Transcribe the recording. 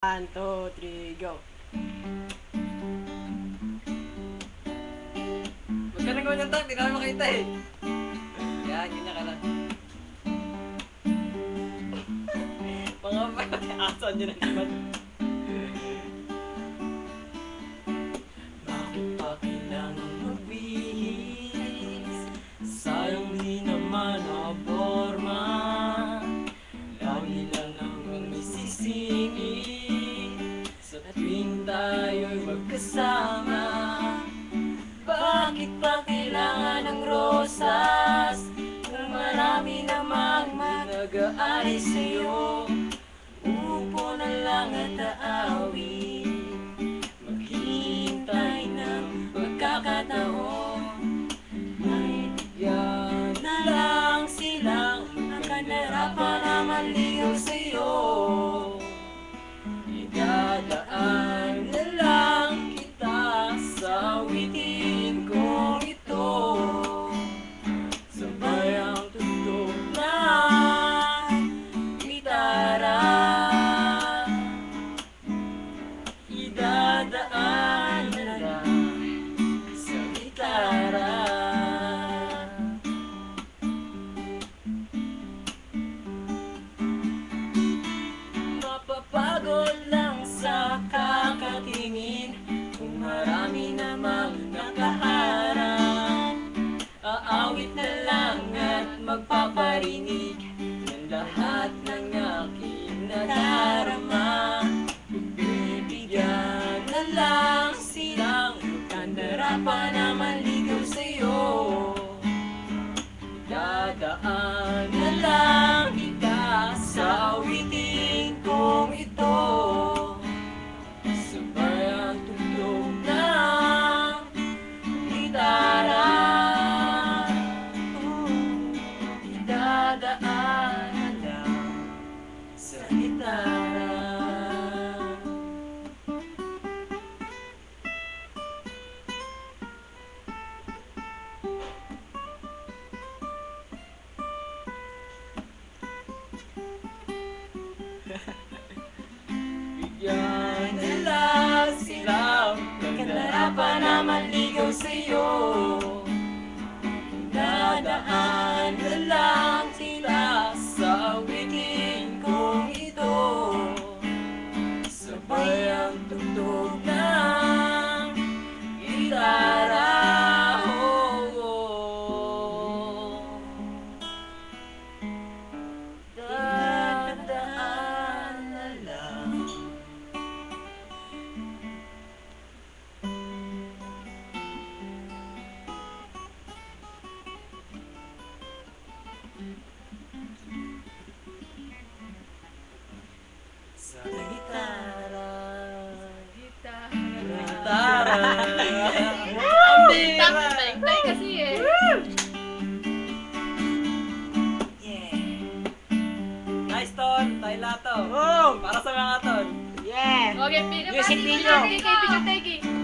1, 2, 3, go! Huwag ka na gawin ng tag, di namin makita eh. Yan, ganyan ka lang. Mga asan nyo na naman. Bakit pa kailangan magbihis? Sayang di naman nakaporma. Lagi lang naman isisingit sa tuwing tayo'y magkasama. Bakit pa kailangan ng rosas kung marami namang nag-aari sa'yo? Upo na lang at aawi, maghihintay ng pagkakataon. May bigyan na lang silang nakanarapan na maligaw sa'yo. Idadaan na lang kita sa awitin kong ito. Sabay ang tugtog ng gitara. Idadaan na lang sa gitara. Mapapagod lang sa kakatingin kung marami namang nakaharap. Aawit na lang at magpaparinig ng lahat ng aking nadarama. Bibigyan na lang silang magkandarapan na maligaw sa'yo. Dadaan na lang kita sa awitin kong ito. Sabay ang tugtog ng gitara. Idadaan na lang sa gitara. Bigyan na lang silang nagkandarapan na maligaw sa'yo. Dadaan na lang sila sa awitin kong ito. Sabay ang tugtog ng gitara. Dadaan na lang. Sa gitara. Gitara. Ang bira. Tay kasi eh. Yeah. Nice, Ton. Tayo lahat to. Oh! Para sa mga Ton. Yeah! Okay, pinapati. Music video. Video,